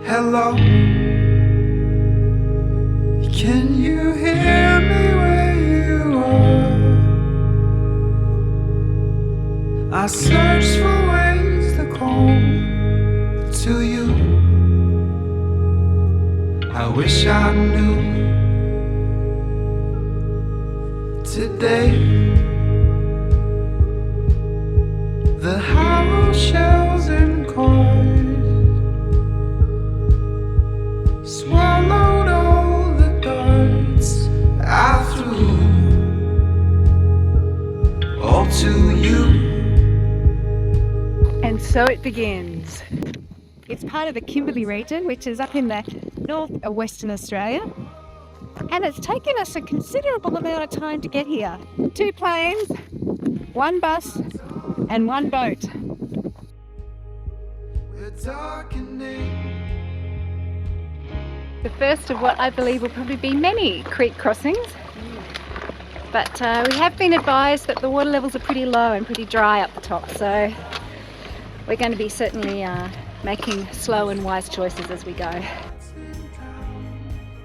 Hello, can you hear me where you are? I search for ways to call to you. I wish I knew today the hollow shells and cords swallowed all the darts I threw, all to you. And so it begins. It's part of the Kimberley region, which is up in the north of Western Australia. And it's taken us a considerable amount of time to get here. 2 planes, 1 bus, and 1 boat. We're darkening. The first of what I believe will probably be many creek crossings. But we have been advised that the water levels are pretty low and pretty dry up the top. So we're going to be certainly making slow and wise choices as we go.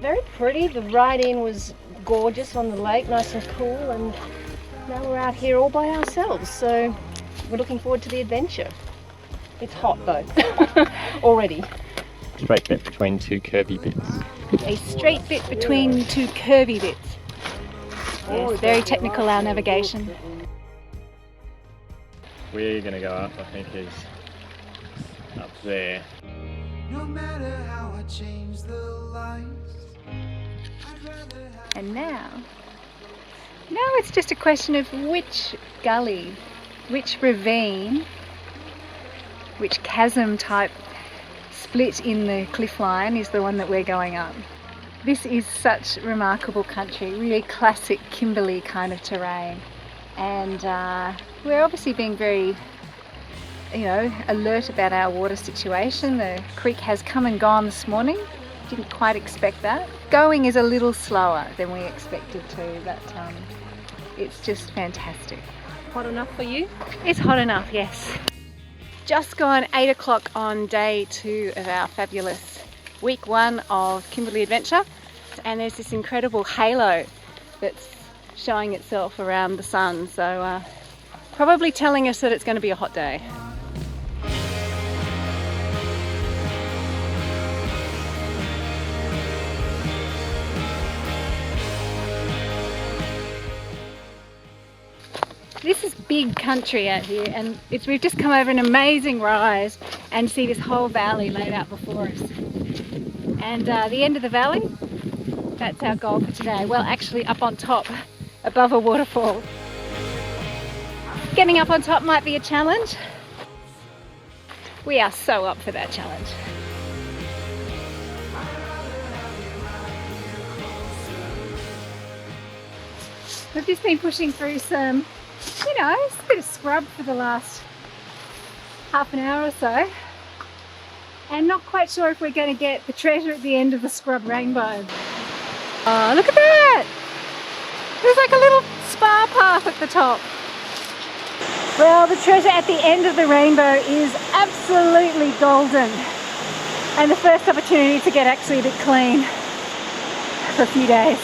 Very pretty. The ride in was gorgeous on the lake, nice and cool, and now we're out here all by ourselves, so we're looking forward to the adventure. It's hot though, already. Straight bit between 2 curvy bits. A straight bit between 2 curvy bits. Yes, very technical, our navigation. We're going to go up, I think, is up there. No matter how I change the lights, I'd rather have. And now it's just a question of which gully, which ravine, which chasm type split in the cliff line is the one that we're going up. This is such remarkable country, really classic Kimberley kind of terrain. And we're obviously being very, alert about our water situation. The creek has come and gone this morning. Didn't quite expect that. Going is a little slower than we expected to, but it's just fantastic. Hot enough for you? It's hot enough, yes. Just gone 8 o'clock on day 2 of our fabulous week 1 of Kimberley Adventure, and there's this incredible halo that's showing itself around the sun, so probably telling us that it's going to be a hot day. This is big country out here, and we've just come over an amazing rise and see this whole valley laid out before us. And the end of the valley, that's our goal for today. Well, actually up on top, above a waterfall. Getting up on top might be a challenge. We are so up for that challenge. We've just been pushing through some, a bit of scrub for the last half an hour or so, and not quite sure if we're going to get the treasure at the end of the scrub rainbow. Oh, look at that! There's like a little spa path at the top. Well, the treasure at the end of the rainbow is absolutely golden, and the first opportunity to get actually a bit clean for a few days.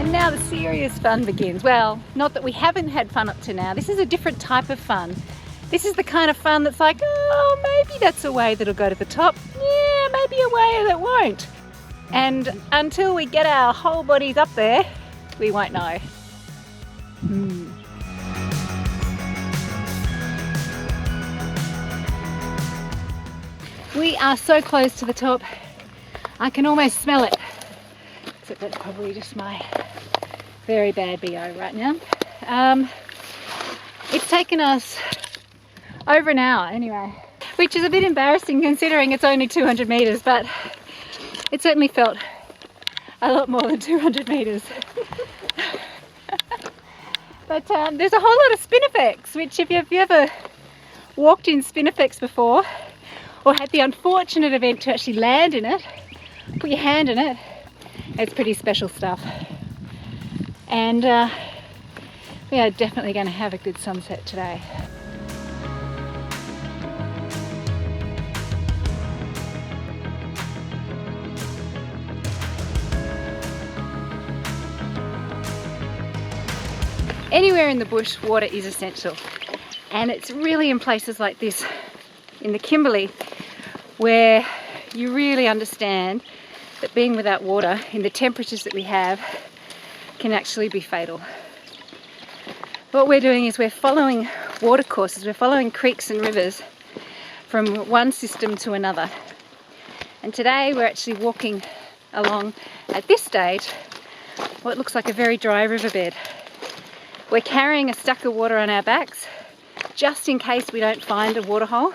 Now the serious fun begins. Well, not that we haven't had fun up to now. This is a different type of fun. This is the kind of fun that's like, oh, maybe that's a way that'll go to the top. Yeah, maybe a way that won't. And until we get our whole bodies up there, we won't know. We are so close to the top, I can almost smell it. Except that's probably just my very bad BO right now. It's taken us over an hour anyway, which is a bit embarrassing considering it's only 200 meters, but it certainly felt a lot more than 200 meters. But there's a whole lot of spinifex, which if you've ever walked in spinifex before, or had the unfortunate event to actually land in it, put your hand in it, it's pretty special stuff. And we are definitely going to have a good sunset today. Anywhere in the bush, water is essential, and it's really in places like this in the Kimberley where you really understand that being without water in the temperatures that we have can actually be fatal. What we're doing is we're following water courses, we're following creeks and rivers from one system to another, and today we're actually walking along, at this stage, what looks like a very dry riverbed. We're carrying a stack of water on our backs just in case we don't find a waterhole,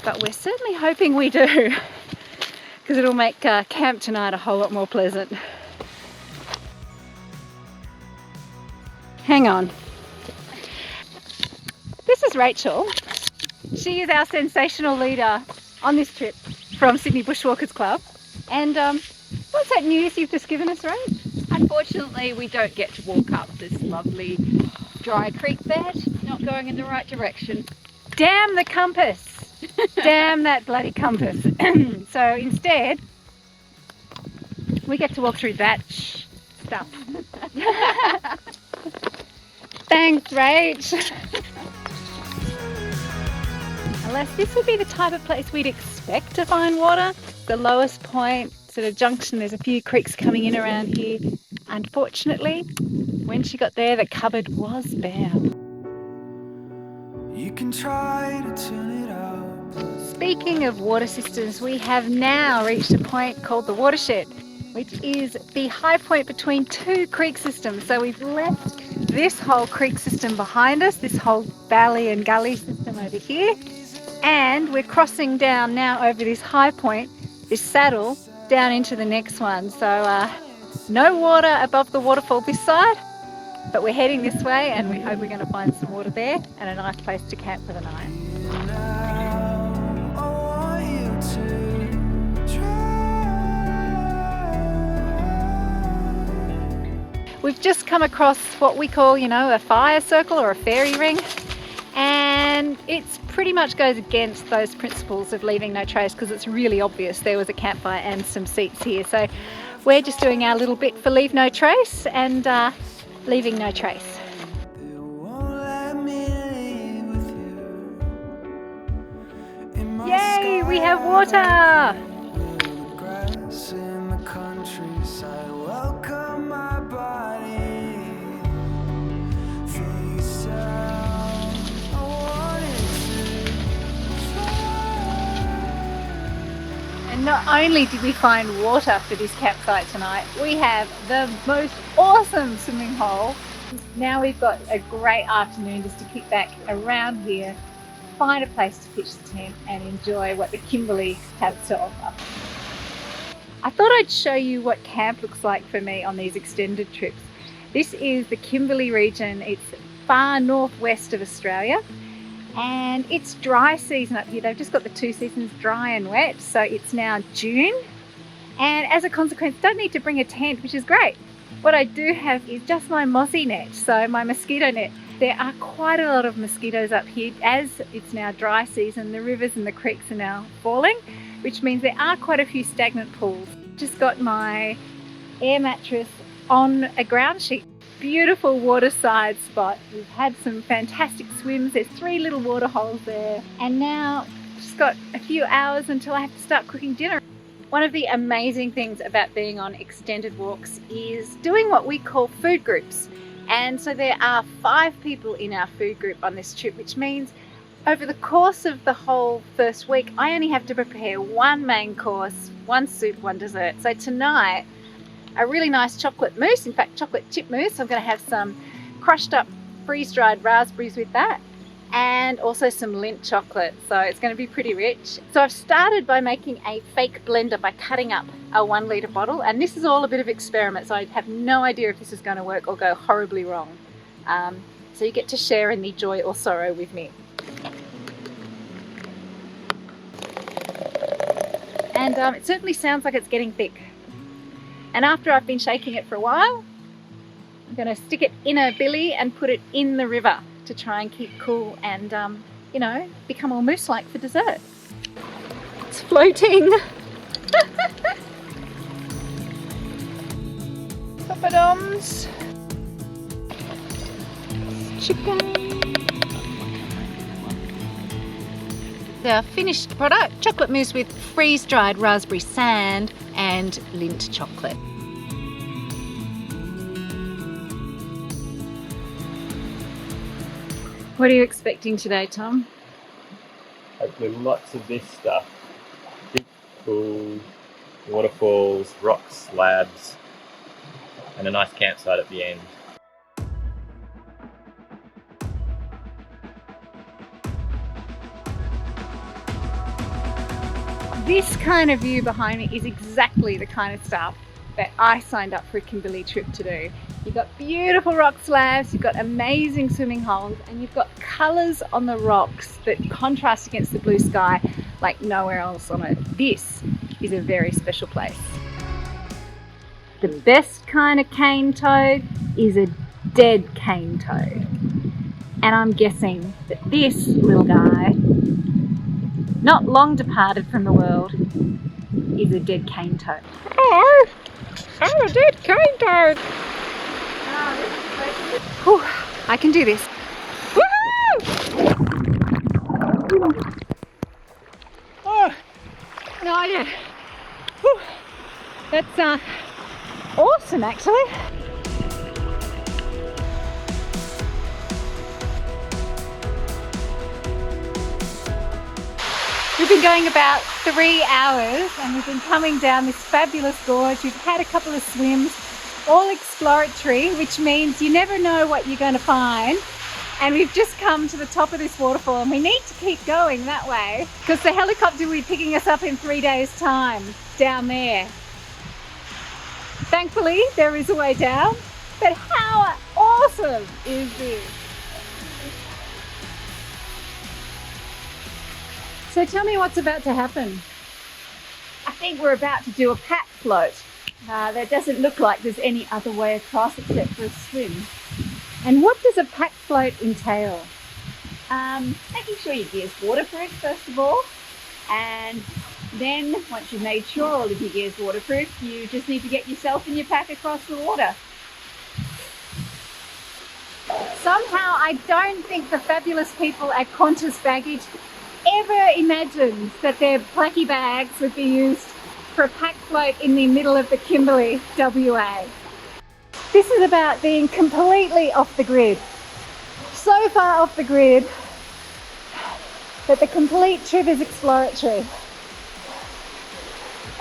but we're certainly hoping we do, because it'll make camp tonight a whole lot more pleasant. Hang on. This is Rachel. She is our sensational leader on this trip from Sydney Bushwalkers Club. And what's that news you've just given us, Rach? Unfortunately, we don't get to walk up this lovely dry creek bed. Not going in the right direction. Damn the compass! Damn that bloody compass. So instead, we get to walk through that stuff. Thanks, Rach. Unless this would be the type of place we'd expect to find water. The lowest point, sort of junction, there's a few creeks coming in around here. Unfortunately, when she got there, the cupboard was bare. You can try to turn it up. Speaking of water systems, we have now reached a point called the watershed, which is the high point between two creek systems. So we've left this whole creek system behind us, this whole valley and gully system over here, and we're crossing down now over this high point, this saddle, down into the next one. So no water above the waterfall this side, but we're heading this way and we hope we're going to find some water there and a nice place to camp for the night. Now, I want you to try. We've just come across what we call, a fire circle or a fairy ring, and it's pretty much goes against those principles of leaving no trace, because it's really obvious there was a campfire and some seats here. So we're just doing our little bit for leave no trace and leaving no trace. They won't let me leave with you. In my Yay, we sky, have water! with grass in the countryside, welcome my body face down. I wanted to try. And not only did we find water for this campsite tonight, we have the most awesome swimming hole. Now we've got a great afternoon just to kick back around here, find a place to pitch the tent and enjoy what the Kimberley has to offer. I thought I'd show you what camp looks like for me on these extended trips. This is the Kimberley region. It's far northwest of Australia, and it's dry season up here. They've just got the two seasons, dry and wet. So it's now June, and as a consequence, don't need to bring a tent, which is great. What I do have is just my mozzie net, so my mosquito net. There are quite a lot of mosquitoes up here. As it's now dry season, the rivers and the creeks are now falling, which means there are quite a few stagnant pools. Just got my air mattress on a ground sheet. Beautiful waterside spot. We've had some fantastic swims. There's 3 little water holes there. And now just got a few hours until I have to start cooking dinner. One of the amazing things about being on extended walks is doing what we call food groups. And so there are 5 people in our food group on this trip, which means over the course of the whole first week, I only have to prepare 1 main course, 1 soup, 1 dessert. So tonight, a really nice chocolate mousse, in fact chocolate chip mousse. I'm going to have some crushed up freeze-dried raspberries with that, and also some Lindt chocolate, so it's going to be pretty rich. So I've started by making a fake blender by cutting up a 1 litre bottle, and this is all a bit of experiment, so I have no idea if this is going to work or go horribly wrong. So you get to share in the joy or sorrow with me. and it certainly sounds like it's getting thick. And after I've been shaking it for a while, I'm going to stick it in a billy and put it in the river to try and keep cool and, you know, become all mousse-like for dessert. It's floating. Poppadoms. Chicken. The finished product, chocolate mousse with freeze-dried raspberry sand and Lindt chocolate. What are you expecting today, Tom? Hopefully lots of this stuff. Big pools, waterfalls, rocks, slabs, and a nice campsite at the end. This kind of view behind me is exactly the kind of stuff that I signed up for a Kimberley trip to do. You've got beautiful rock slabs, you've got amazing swimming holes, and you've got colours on the rocks that contrast against the blue sky like nowhere else on it. This is a very special place. The best kind of cane toad is a dead cane toad. And I'm guessing that this little guy, not long departed from the world, is a dead cane toad. Oh, I'm a dead cane toad. Whew, I can do this. Woohoo! Oh, No, yeah. Whew. That's awesome, actually. We've been going about 3 hours and we've been coming down this fabulous gorge. We've had a couple of swims, all exploratory, which means you never know what you're going to find. And we've just come to the top of this waterfall and we need to keep going that way because the helicopter will be picking us up in 3 days' time down there. Thankfully, there is a way down, but how awesome is this? So tell me what's about to happen. I think we're about to do a pack float. There doesn't look like there's any other way across except for a swim. And what does a pack float entail? Making sure your gear's waterproof first of all, and then once you've made sure all of your gear's waterproof, you just need to get yourself and your pack across the water. Somehow I don't think the fabulous people at Qantas Baggage ever imagined that their placky bags would be used for a pack float in the middle of the Kimberley, WA. This is about being completely off the grid. So far off the grid that the complete trip is exploratory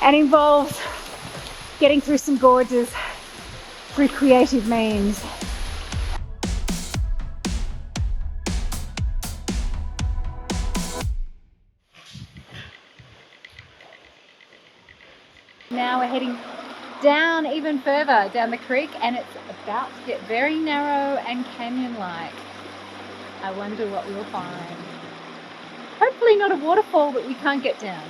and involves getting through some gorges through creative means. Now we're heading down even further down the creek and it's about to get very narrow and canyon-like. I wonder what we'll find. Hopefully not a waterfall that we can't get down.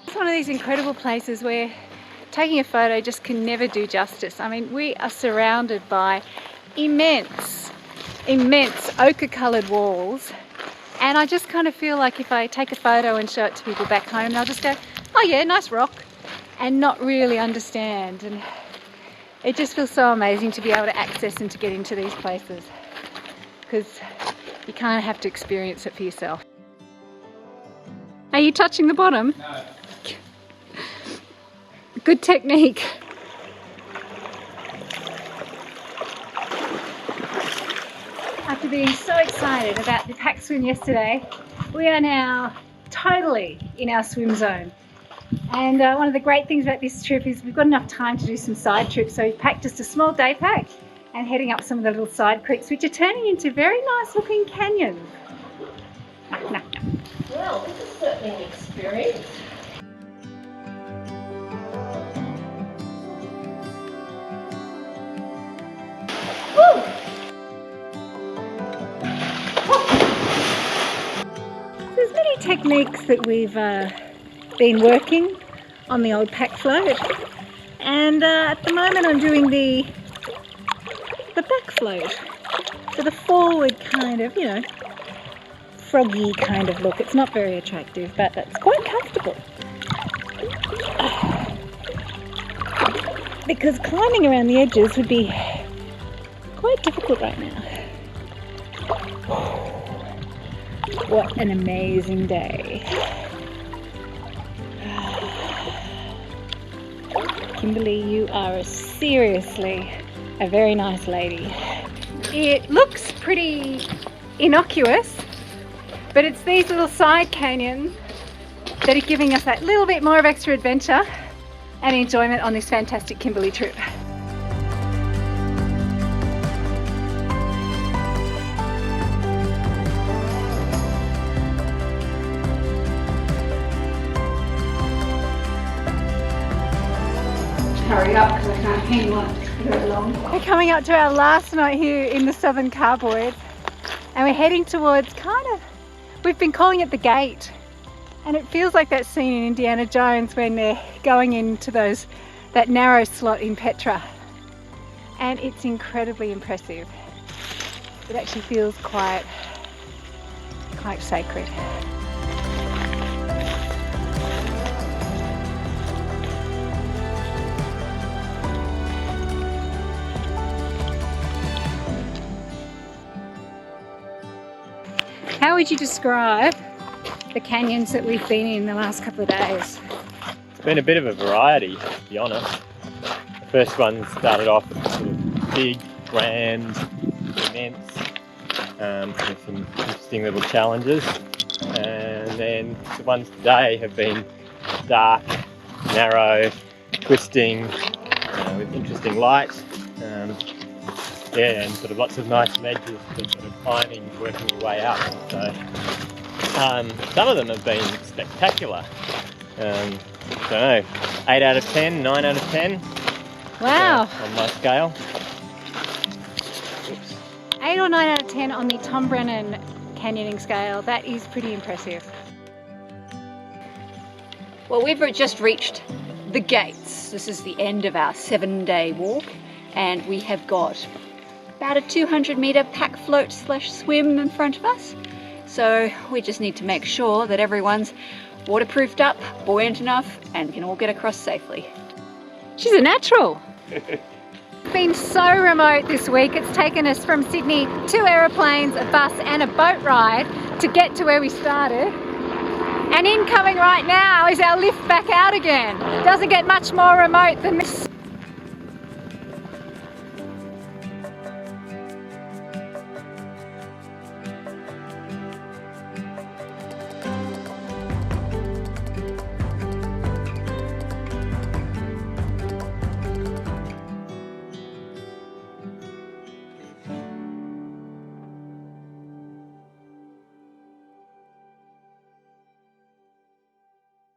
It's one of these incredible places where taking a photo just can never do justice. I mean, we are surrounded by immense ochre-coloured walls. And I just kind of feel like if I take a photo and show it to people back home, they'll just go, oh yeah, nice rock, and not really understand. And it just feels so amazing to be able to access and to get into these places because you kind of have to experience it for yourself. Are you touching the bottom? No. Good technique. After being so excited about the pack swim yesterday, we are now totally in our swim zone. And one of the great things about this trip is we've got enough time to do some side trips. So we've packed just a small day pack and heading up some of the little side creeks, which are turning into very nice looking canyons. Well, this is certainly an experience. Woo! There's many techniques that we've been working on the old pack float, and at the moment I'm doing the back float, so the forward kind of, you know, froggy kind of look. It's not very attractive, but it's quite comfortable. Because climbing around the edges would be quite difficult right now. What an amazing day. Kimberley, you are seriously a very nice lady. It looks pretty innocuous, but it's these little side canyons that are giving us that little bit more of extra adventure and enjoyment on this fantastic Kimberley trip. Hurry up because I can't hang on very long. We're coming up to our last night here in the Southern Carboys, and we're heading towards we've been calling it the gate, and it feels like that scene in Indiana Jones when they're going into that narrow slot in Petra, and it's incredibly impressive. It actually feels quite sacred. How would you describe the canyons that we've been in the last couple of days? It's been a bit of a variety, to be honest. The first one started off sort of big, grand, immense, with some interesting little challenges. And then the ones today have been dark, narrow, twisting, with interesting light. And sort of lots of nice ledges for sort of climbing, working your way up. So some of them have been spectacular. I don't know, 8 out of 10, 9 out of 10. Wow. On my scale. Oops. 8 or 9 out of 10 on the Tom Brennan canyoning scale. That is pretty impressive. Well, we've just reached the gates. This is the end of our 7-day walk, and we have got about a 200-meter pack float / swim in front of us. So we just need to make sure that everyone's waterproofed up, buoyant enough, and can all get across safely. She's a natural. It's been so remote this week. It's taken us from Sydney 2 aeroplanes, a bus and a boat ride to get to where we started. And incoming right now is our lift back out again. Doesn't get much more remote than this.